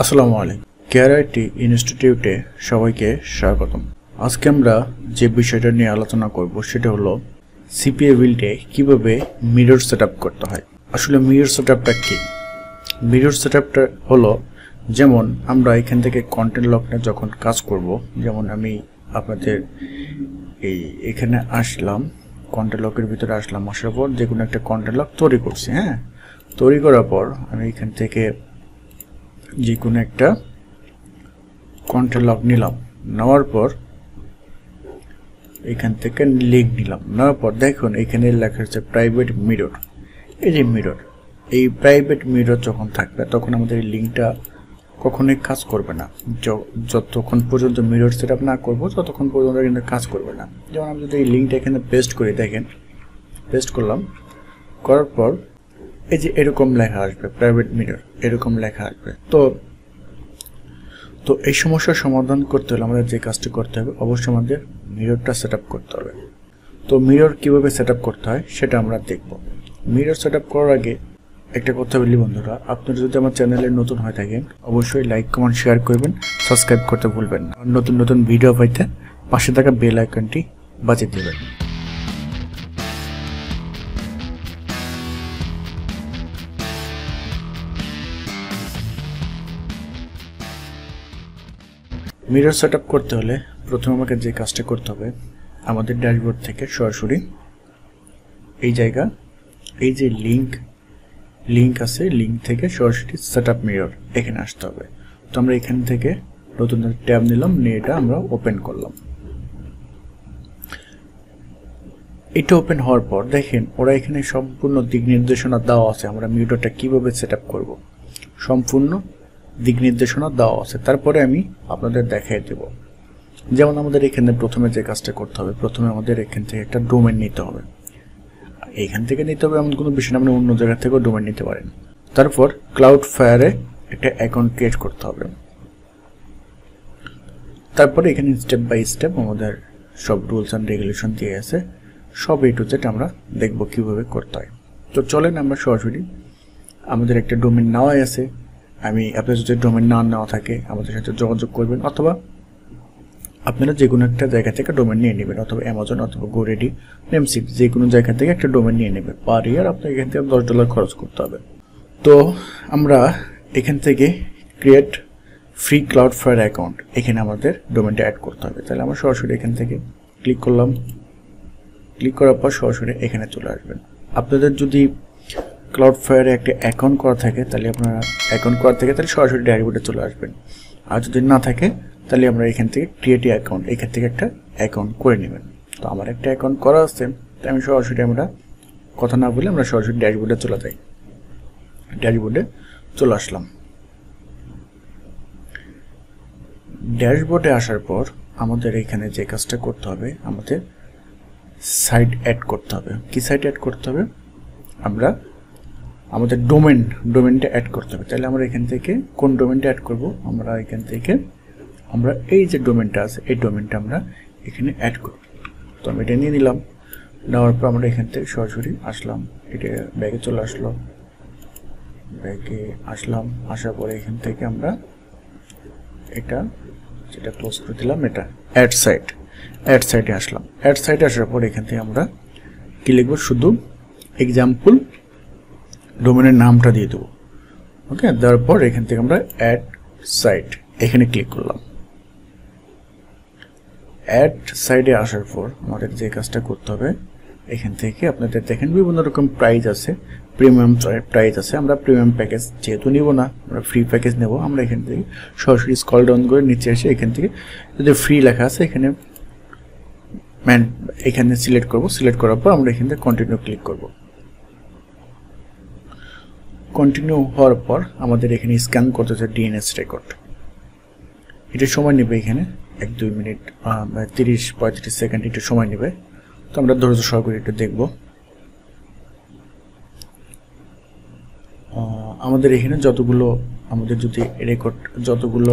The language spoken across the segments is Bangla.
আসসালামু আলাইকুম। কেআরআইটি ইনস্টিটিউটে সবাইকে স্বাগতম। আজকে আমরা যে বিষয়টা নিয়ে আলোচনা করব সেটা হলো CPABuild এ কিভাবে মিরর সেটআপ করতে হয়। আসলে মিরর সেটআপটা কি? মিরর সেটআপটা হলো যেমন আমরা এখান থেকে কন্টেন্ট লক নিয়ে যখন কাজ করব, যেমন আমি আপনাদের এখানে আসলাম, কন্টেন্ট লকের ভিতরে আসলাম, আসার পর যে কোনো একটা কন্টেন্ট লক তৈরি করছি। তৈরি করার পর আমি এখান থেকে যে কোনো একটা কন্টেন্ট লক নিলাম, নেওয়ার পর এখান থেকে লিঙ্ক নিলাম, নেওয়ার পর দেখুন এখানে লেখা আছে প্রাইভেট মিরর। এই যে মিরর, এই প্রাইভেট মিরর যখন থাকবে তখন আমাদের এই লিঙ্কটা কখনোই কাজ করবে না। যতক্ষণ পর্যন্ত মিরর সেটআপ না করবো ততক্ষণ পর্যন্ত কিন্তু কাজ করবে না। যেমন আমি যদি এই লিঙ্কটা এখানে পেস্ট করি, দেখেন পেস্ট করলাম, করার পর এই যে এরকম লেখা আসবে প্রাইভেট মিরর, এরকম লেখা আসবে। তো এই সমস্যার সমাধান করতে হলে আমাদের যে কাজটি করতে হবে, অবশ্যই আমাদের মিররটা সেটআপ করতে হবে। তো মিরর কিভাবে সেটআপ করতে হয় সেটা আমরা দেখব। মিরর সেটআপ করার আগে একটা কথা বলি বন্ধুরা, আপনারা যদি আমার চ্যানেলে নতুন হয়ে থাকেন অবশ্যই লাইক কমেন্ট শেয়ার করবেন, সাবস্ক্রাইব করতে ভুলবেন না। নতুন নতুন ভিডিও পাইতে পাশে থাকা বেল আইকনটি বাজিয়ে দেবেন। মিরর সেটআপ করতে হলে প্রথমে আমাকে যে কাজটা করতে হবে, আমাদের ড্যাশবোর্ড থেকে সরাসরি এই জায়গা, এই যে লিংক আছে, লিংক থেকে সরাসরি সেটআপ মিরর এখানে আসতে হবে। তো আমরা এখান থেকে নতুন ট্যাব নিলাম, নিয়ে এটা আমরা ওপেন করলাম। এটা ওপেন হওয়ার পর দেখেন ওরা এখানে সম্পূর্ণ দিক নির্দেশনা দেওয়া আছে, আমরা মিররটা কিভাবে সেটআপ করব সম্পূর্ণ দিক নির্দেশনা দেওয়া আছে। তারপরে আমি আপনাদের দেখাই দেব। যেমন আমাদের এখানে প্রথমে যে কাজটা করতে হবে, প্রথমে আমাদের এখান থেকে একটা ডোমেন নিতে হবে। এইখান থেকে নিতে হবে এমন কোনো বিষয় না, আপনি অন্য জায়গা থেকেও ডোমেন নিতে পারেন। তারপর ক্লাউডফায়ারে একটা অ্যাকাউন্ট ক্রিয়েট করতে হবে। তারপরে এখানে স্টেপ বাই স্টেপ আমাদের সব রুলস অ্যান্ড রেগুলেশন দিয়ে আছে, সব A to Z আমরা দেখব কিভাবে করতে হয়। তো চলেন আমরা সরাসরি, আমাদের একটা ডোমেন নেওয়াই আছে। আপনার যদি ডোমেন না নেওয়া থাকে আমাদের সাথে যোগাযোগ করবেন, অথবা আপনারা যে কোনো একটা জায়গা থেকে ডোমেন নিয়ে নেবেন, অথবা অ্যামাজন অথবা গোরেডি নেমসিপ যে কোনো জায়গা থেকে একটা ডোমেন নিয়ে নেবেন। পার ইয়ার আপনার এখান থেকে $10 খরচ করতে হবে। তো আমরা এখান থেকে ক্রিয়েট ফ্রি ক্লাউডফায়ার অ্যাকাউন্ট, এখানে আমাদের ডোমেনটা অ্যাড করতে হবে। তাহলে আমরা সরাসরি এখান থেকে ক্লিক করলাম, ক্লিক করার পর সরাসরি এখানে চলে আসবেন। আপনাদের যদি ক্লাউডফায়ারে একটা অ্যাকাউন্ট করা থাকে তাহলে তাহলে সরাসরি ড্যাশবোর্ডে চলে আসবেন। আর যদি না থাকে তাহলে আমরা এখান থেকে ক্রিয়েট অ্যাকাউন্ট, এখান থেকে একটা অ্যাকাউন্ট করে নেবেন। তো আমার একটা অ্যাকাউন্ট করা আছে, তাই আমি সরাসরি আমরা কথা না বলে আমরা সরাসরি ড্যাশবোর্ডে চলে যাই। ড্যাশবোর্ডে চলে আসলাম। ড্যাশবোর্ডে আসার পর আমাদের এখানে যে কাজটা করতে হবে, আমাদের সাইট অ্যাড করতে হবে। কি সাইট অ্যাড করতে হবে? আমাদের ডোমেনটা অ্যাড করতে হবে। তাহলে আমরা এখান থেকে কোন ডোমেনটা অ্যাড করব, আমরা এই যে ডোমেনটা আছে এই ডোমেনটা আমরা এখানে অ্যাড করব। তো আমি এটা নিয়ে নিলাম, নেওয়ার পর আমরা এখান থেকে সরাসরি আসলাম, এটা ব্যাগে চলে আসলাম, আসার পরে এখান থেকে আমরা এটা যেটা ক্লোজ করে দিলাম, এটা অ্যাড সাইটে আসলাম। অ্যাড সাইটে আসার পর এখান থেকে আমরা কি লিখব, শুধু এক্সাম্পল ডোমেনের নামটা দিয়ে দেবো। ওকে, দেওয়ার পর এখান থেকে আমরা অ্যাড সাইট এখানে ক্লিক করলাম। অ্যাড সাইডে আসার পর আমাদের যে কাজটা করতে হবে, এখান থেকে আপনাদের দেখেন বিভিন্ন রকম প্রাইস আছে, প্রিমিয়াম প্রাইস আছে। আমরা প্রিমিয়াম প্যাকেজ যেহেতু নিব না, আমরা ফ্রি প্যাকেজ নেব। আমরা এখান থেকে সরাসরি স্ক্রল ডাউন করে নিচে এসে এখান থেকে যদি ফ্রি লেখা আছে এখানে সিলেক্ট করব। সিলেক্ট করার পর আমরা এখান থেকে কন্টিনিউ ক্লিক করব। কন্টিনিউ হওয়ার পর আমাদের এখানে স্ক্যান করতে হচ্ছে DNS রেকর্ড। এটা সময় নেবে, এখানে 1-2 মিনিট 30-35 সেকেন্ড একটু সময় নেবে। তো আমরা ধৈর্য সহকারে একটু দেখব। আমাদের এখানে আমাদের যদি রেকর্ড যতগুলো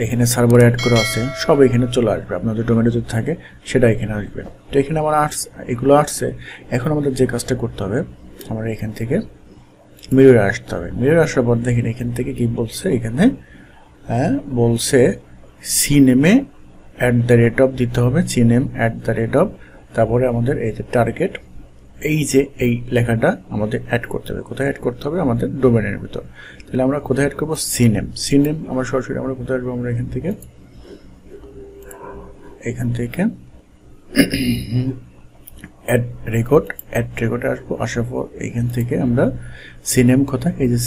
এখানে সার্ভার অ্যাড করা আছে সব এখানে চলে আসবে। আপনাদের ডোমেনে যদি থাকে সেটা এখানে আসবে। তো এখানে আমার এগুলো আসছে। এখন আমাদের যে কাজটা করতে হবে, আমরা এখান থেকে মিরর আসতে হবে। মিরর আসার পর দেখেন এখান থেকে কি বলছে, এখানে হ্যাঁ বলছে সিনেমে @ দিতে হবে, সিনেম @ তারপরে আমাদের এই যে টার্গেট, এই যে এই লেখাটা আমাদের অ্যাড করতে হবে। কোথায় অ্যাড করতে হবে? আমাদের ডোমেনের ভিতর। তাহলে আমরা কোথায় অ্যাড করবো? সিনেম। সিনেম আমরা সরাসরি আমরা কোথায় আসবো? আমরা এখান থেকে অ্যাড রেকর্ডে আসবো। আসার পর এইখান থেকে আমরা সিনেম কোথায়? এই যে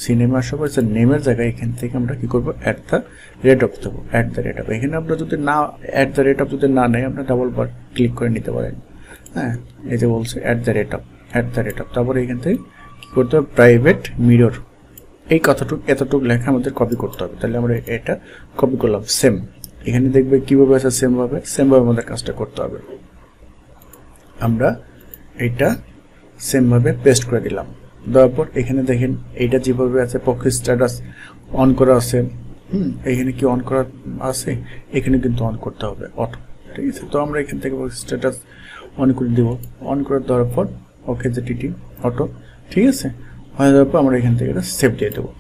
সিনেমে আসার পর নেমের জায়গায় এখান থেকে আমরা কি করবো? @ দেবো। @ এখানে আমরা যদি না @ যদি না নেই, আমরা ডাবল বার ক্লিক করে নিতে পারেন। হ্যাঁ, এই যে বলছে @ তারপরে এখান থেকে কি করতে হবে? প্রাইভেট মিরর, এই এতটুকু লেখা আমাদের কপি করতে হবে। তাহলে আমরা এটা কপি করলাম। সেম এখানে দেখবে কিভাবে আছে, সেমভাবে আমাদের কাজটা করতে হবে। আমরা এটা সেমভাবে পেস্ট করে দিলাম। দেওয়ার পর এখানে দেখেন এইটা যেভাবে আছে, পক্ষ স্ট্যাটাস অন করা আছে। এখানে কি অন করা আছে? এখানে কিন্তু অন করতে হবে অটো। ঠিক আছে, তো আমরা এখান থেকে পক্ষ স্ট্যাটাস অন করে দেব। অন করে দেওয়ার পর ওকে যে টিটি অটো, ঠিক আছে, হয়ে যাওয়ার পর আমরা এখান থেকে এটা সেভ দিয়ে দেবো।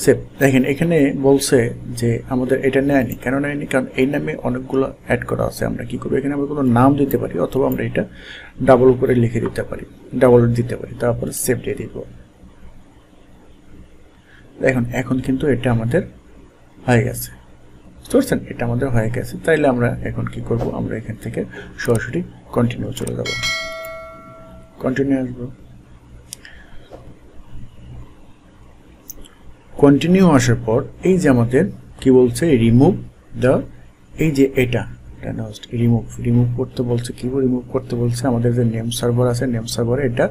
সেভ। দেখেন এখানে বলছে যে আমাদের এটা নেয়নি। কেন নেয়নি? কারণ এই নামে অনেকগুলো অ্যাড করা আছে। আমরা কি করবো? এখানে আমরা কোনো নাম দিতে পারি, অথবা আমরা এটা ডাবল করে লিখে দিতে পারি, তারপরে সেভ দিয়ে দিব। দেখুন এখন কিন্তু এটা আমাদের হয়ে গেছে। বুঝতে এটা আমাদের হয়ে গেছে। তাইলে আমরা এখন কি করব? আমরা এখান থেকে সরাসরি কন্টিনিউ চলে যাব। কন্টিনিউ আসবো। কন্টিনিউ আসার পর এই যে আমাদের কি বলছে? রিমুভ দ্য, এই যে এটা রিমুভ করতে বলছে। কি রিমুভ করতে বলছে? আমাদের যে নেম সার্ভার আছে, নেম সার্ভারে এটা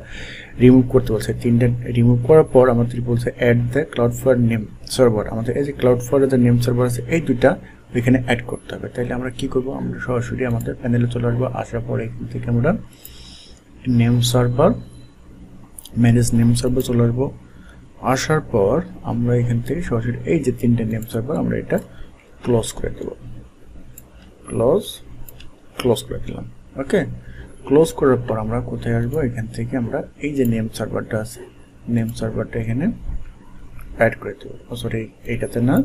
রিমুভ করতে বলছে। 3টা রিমুভ করার পর আমাদের বলছে অ্যাড দ্য ক্লাউডফ্লাওয়ার নেম সার্ভার। আমাদের এই যে ক্লাউডফ্লাওয়ারের যে নেম সার্ভার আছে, এই দুইটা এখানে অ্যাড করতে হবে। তাইলে আমরা কি করব? আমরা সরাসরি আমাদের প্যানেলে চলে আসবো। আসার পর এখান থেকে আমরা name server, manage name server চলে আসবো। আসার পর আমরা এখান থেকে সরাসরি এই যে 3টে নেম সার্ভার আমরা এটা ক্লোজ করে দেব। ক্লোজ করে দিলাম। ওকে, ক্লোজ করার পর আমরা কোথায় আসবো? এখান থেকে আমরা এই যে নেম সার্ভারটা আছে, নেম সার্ভারটা এখানে অ্যাড করে দেবো। সরি, এইটাতে না,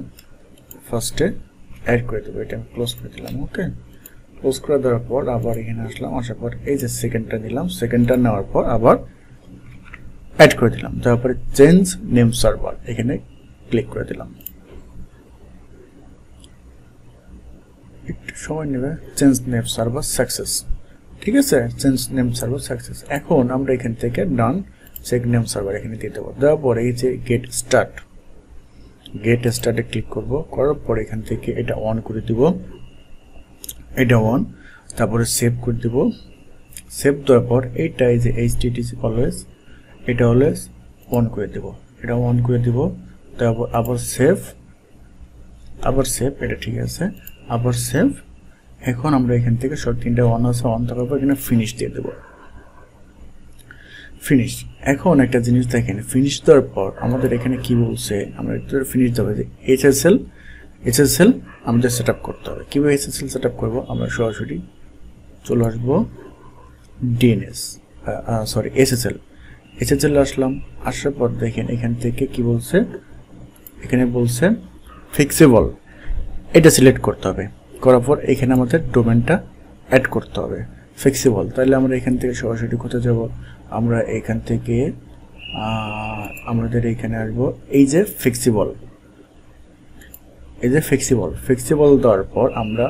ফার্স্টে অ্যাড করে দেবো। এটা আমি ক্লোজ করে দিলাম। ওকে, ক্লোজ করে দেওয়ার পর আবার এখানে আসলাম। আসার পর এই যে সেকেন্ডটা দিলাম, সেকেন্ডটা নেওয়ার পর আবার অ্যাড করে দিলাম। তারপরে চেঞ্জ নেম সার্ভার, এখানে ক্লিক করে দিলাম। একটু সময় নেবে। Change name server success. ঠিক আছে, চেঞ্জ নেম সার্ভার সাকসেস। এখন আমরা এখান থেকে ডান চেক নেম সার্ভার এখানে দিয়ে দেবো। দেওয়ার পরে এই যে গেট স্টার্টে ক্লিক করব। করার পর এখান থেকে এটা অন করে দিব, এটা অন। তারপরে সেভ করে দিব। সেভ দেওয়ার পর এইটা এই যে HTTP অলওয়েজ, এটা অলওয়েজ অন করে দেব। এটা অন করে দিব। তারপর আবার সেভ, এটা ঠিক আছে, আবার সেভ। এখন আমরা এখান থেকে সব 3টা অন আছে, অন থাকার পর এখানে ফিনিশ দিয়ে দেব। ফিনিশ। এখন একটা জিনিস দেখেন, ফিনিশ দেওয়ার পর আমাদের এখানে কি বলছে? আমরা একটু ফিনিশ দেবো যে HSL আমাদের সেট আপ করতে হবে। কীভাবে HSL সেট আপ করবো? আমরা সরাসরি চলে আসবো SSL আসলাম। আসার পর দেখেন এখান থেকে কি বলছে? এখানে বলছে ফ্লেক্সিবল, এটা সিলেক্ট করতে হবে। করার পর এখানে আমাদের ডোমেনটা অ্যাড করতে হবে ফ্লেক্সিবল। তাহলে আমরা এখান থেকে সরাসরি কোথায় যাব? আমরা এখান থেকে আমাদের এখানে আসবো এই যে ফ্লেক্সিবল, ফ্লেক্সিবল দেওয়ার পর আমরা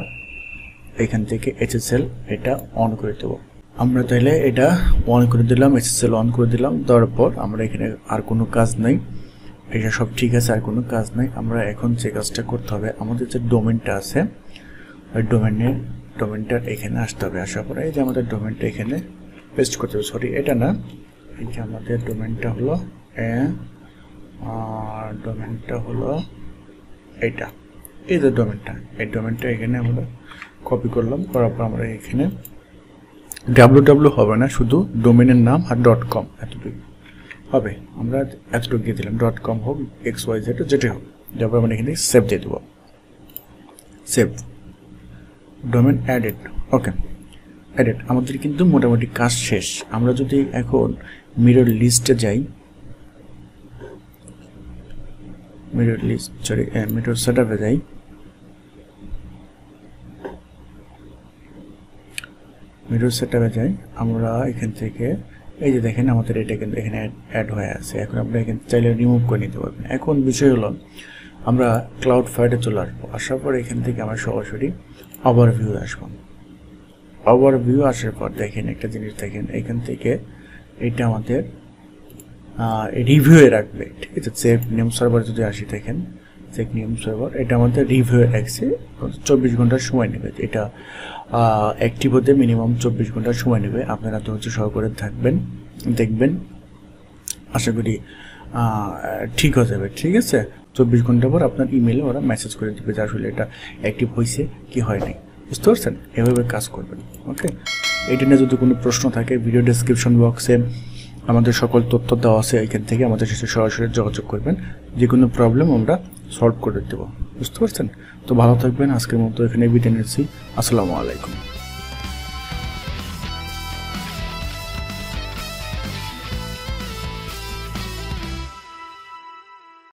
এখান থেকে HSL এটা অন করে দেবো। আমরা তাহলে এটা অন করে দিলাম, HSL অন করে দিলাম। দেওয়ার পর আমরা এখানে আর কোনো কাজ নাই, এটা সব ঠিক আছে, আর কোনো কাজ নাই। আমরা এখন যে কাজটা করতে হবে, আমাদের যে ডোমেনটা আছে ওই ডোমেনটার এখানে আসতে হবে। আসার পরে এই যে আমাদের ডোমেনটা এখানে পেস্ট করতে হবে। সরি, এটা না, এই যে আমাদের ডোমেনটা হলো এইটা, এই যে ডোমেনটা এখানে আমরা কপি করলাম। করার পর আমরা এখানে www হবে না, শুধু ডোমেনের নাম আর .com এতটুকু হবে। আমরা এতটুকু দিয়ে দিলাম, .com হোক XYZ যেটাই হোক। তারপর আমরা এখানে সেভ দিয়ে দেবো। Save, domain added. Okay, added. আমাদের কিন্তু মোটামুটি কাজ শেষ। আমরা যদি এখন মিরর লিস্টে যাই, মিরর সেটআপে যাই। মিরর সেটআপে যাই, আমরা এখান থেকে এই যে দেখেন আমাদের এটা কিন্তু এখানে অ্যাড হয়ে আছে। এখন আপনি এখানে চাইলে রিমুভ করে নিতে পারবেন। এখন বিষয় হলো আমরা ক্লাউড ফাইটে চলে আসবো। আসার পর এখান থেকে আমরা সরাসরি ওভারভিউ আসবো। ওভারভিউ আসার পর দেখেন একটা জিনিস দেখেন, এখান থেকে এটা আমাদের রিভিউয়ে রাখবে, ঠিক আছে। চেক নেম সার্ভার যদি আসি দেখেন, চেক নেম সার্ভার এটা আমাদের রিভিউয়ে রাখছে। 24 ঘন্টার সময় নেবে, এটা অ্যাক্টিভ হতে মিনিমাম 24 ঘন্টার সময় নেবে। আপনারা ধৈর্য সহকারে থাকবেন, দেখবেন, আশা করি ঠিক হয়ে যাবে, ঠিক আছে। 24 ঘন্টা পর আপনার ইমেলে ওরা মেসেজ করে দেবে যে আসলে এটা অ্যাক্টিভ হয়েছে কি হয় নাই, বুঝতে পারছেন। এভাবে কাজ করবেন, ওকে। এটা নিয়ে যদি কোনো প্রশ্ন থাকে ভিডিও ডেসক্রিপশন বক্সে আমাদের সকল তথ্য দেওয়া আছে, এখান থেকে আমাদের সাথে সরাসরি যোগাযোগ করবেন। যে কোনো প্রবলেম আমরা সলভ করে দেবো, বুঝতে পারছেন। তো ভালো থাকবেন, আজকের মতো এখানে বিদায় নিচ্ছি। আসসালামু আলাইকুম।